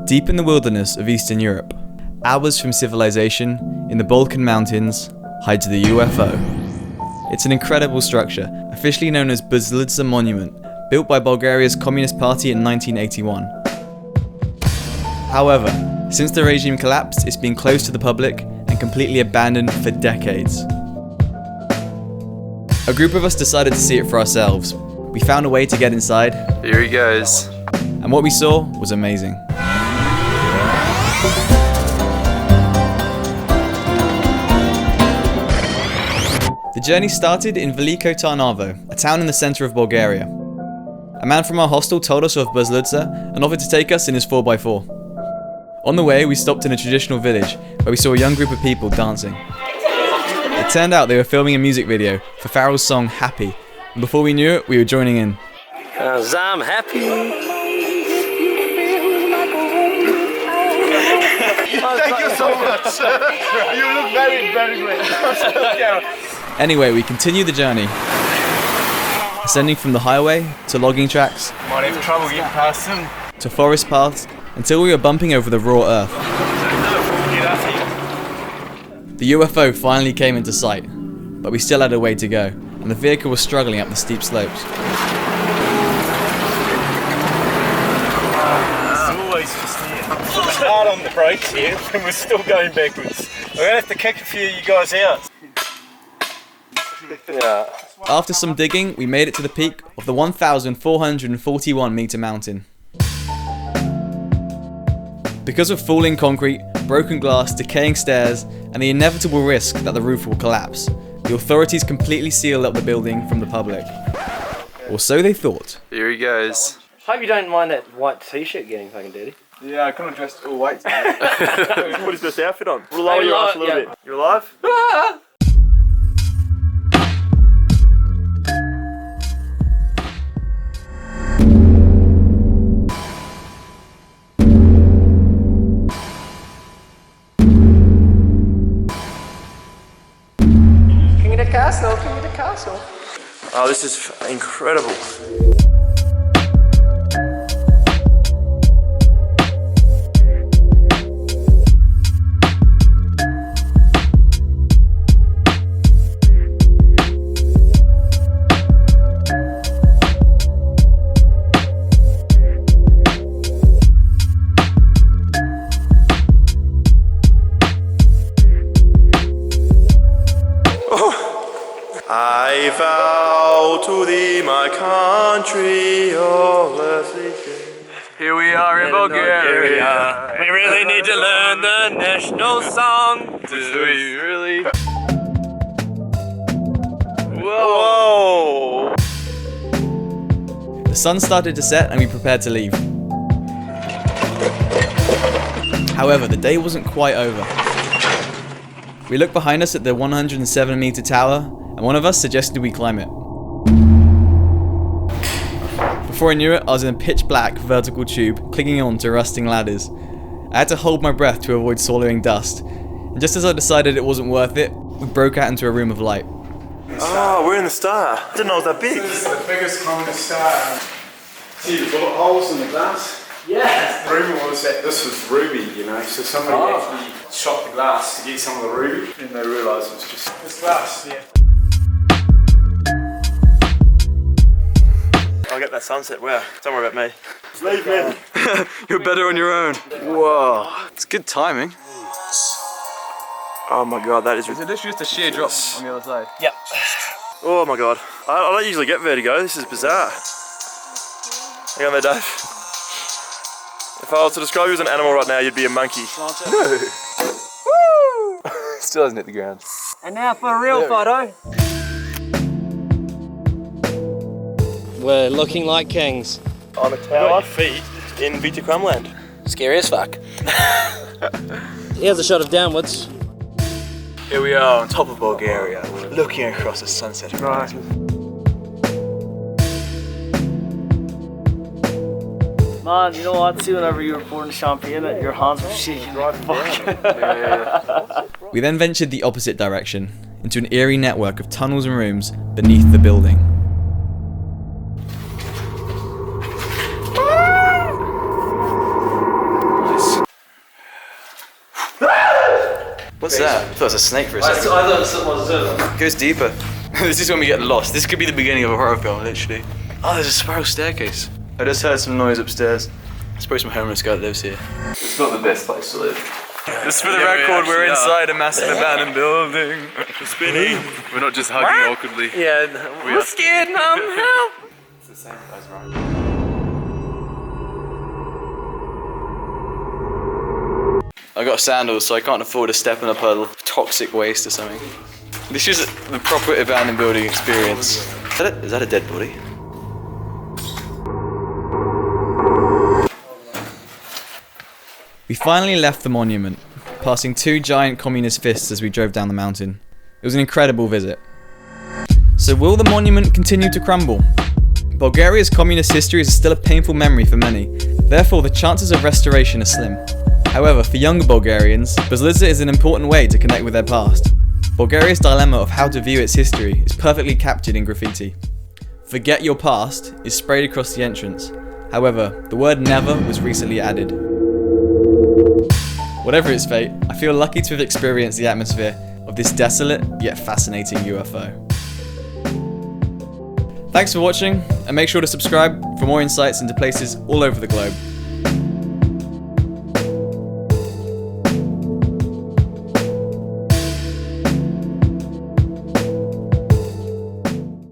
Deep in the wilderness of Eastern Europe, hours from civilization, in the Balkan Mountains, hides the UFO. It's an incredible structure, officially known as Buzludzha Monument, built by Bulgaria's Communist Party in 1981. However, since the regime collapsed, it's been closed to the public and completely abandoned for decades. A group of us decided to see it for ourselves. We found a way to get inside. Here he goes. And what we saw was amazing. The journey started in Veliko Tarnovo, a town in the center of Bulgaria. A man from our hostel told us of Buzludzha and offered to take us in his 4x4. On the way, we stopped in a traditional village where we saw a young group of people dancing. It turned out they were filming a music video for Farrell's song Happy, and before we knew it, we were joining in. I'm happy. Thank you so much, sir. You look very, very great. Anyway, we continued the journey, ascending from the highway to logging tracks, Might have trouble getting past them. to forest paths, until we were bumping over the raw earth. The UFO finally came into sight, but we still had a way to go, and the vehicle was struggling up the steep slopes. It's always just here. It's hard on the brakes here, and we're still going backwards. We're going to have to kick a few of you guys out. Yeah. After some digging, we made it to the peak of the 1,441 meter mountain. Because of falling concrete, broken glass, decaying stairs, and the inevitable risk that the roof will collapse, the authorities completely sealed up the building from the public. Or so they thought. Here he goes. Hope you don't mind that white t-shirt getting fucking dirty. Yeah, I kind of dressed all white today. Put his best outfit on. We'll lower your ass a little bit. You alive? King of the castle, king of the castle. Oh, this is incredible. I vow to thee, my country, all earthly things. Here we are in Bulgaria. We really need to learn the national song. Do we really? Whoa! The sun started to set and we prepared to leave. However, the day wasn't quite over. We looked behind us at the 107 meter tower, and one of us suggested we climb it. Before I knew it, I was in a pitch black vertical tube, clinging on to rusting ladders. I had to hold my breath to avoid swallowing dust, and just as I decided it wasn't worth it, we broke out into a room of light. Oh, we're in the star. Didn't know it was that big. This is the biggest communist star. See the bullet holes in the glass? Yeah. The rumour was that this was ruby, you know, so somebody actually shot the glass to get some of the ruby, and they realised it was just this glass, yeah. I'll get that sunset, wow. Don't worry about me. Leave me. You're better on your own. Whoa. It's good timing. Oh my god, that is Is it literally just a sheer drop on the other side? Yep. Oh my god. I don't usually get vertigo, this is bizarre. Hang on there, Dave. If I was to describe you as an animal right now, you'd be a monkey. No. Woo! Still hasn't hit the ground. And now for a real photo. We're looking like kings. On a tower feet in Vita Crumland. Scary as fuck. Here's a shot of downwards. Here we are on top of Bulgaria, looking across the sunset horizon. Man, you know what? See, whenever you were pouring champagne, your hands were shaking like fuck. We then ventured the opposite direction, into an eerie network of tunnels and rooms beneath the building. What's that? I thought it was a snake for a second. I thought something was It goes deeper. This is when we get lost. This could be the beginning of a horror film, literally. Oh, there's a spiral staircase. I just heard some noise upstairs. I suppose some homeless guy that lives here. It's not the best place to live. Just for the record, we're inside a massive abandoned building. Spinning. We're not just hugging awkwardly. Yeah, we're scared, Mom. Help! It's the same as right. I got sandals, so I can't afford to step in a puddle of toxic waste or something. This is the proper abandoned building experience. Is that a dead body? We finally left the monument, passing 2 giant communist fists as we drove down the mountain. It was an incredible visit. So will the monument continue to crumble? Bulgaria's communist history is still a painful memory for many, therefore the chances of restoration are slim. However, for younger Bulgarians, Buzludzha is an important way to connect with their past. Bulgaria's dilemma of how to view its history is perfectly captured in graffiti. "Forget your past" is sprayed across the entrance. However, the word "never" was recently added. Whatever its fate, I feel lucky to have experienced the atmosphere of this desolate yet fascinating UFO. Thanks for watching, and make sure to subscribe for more insights into places all over the globe.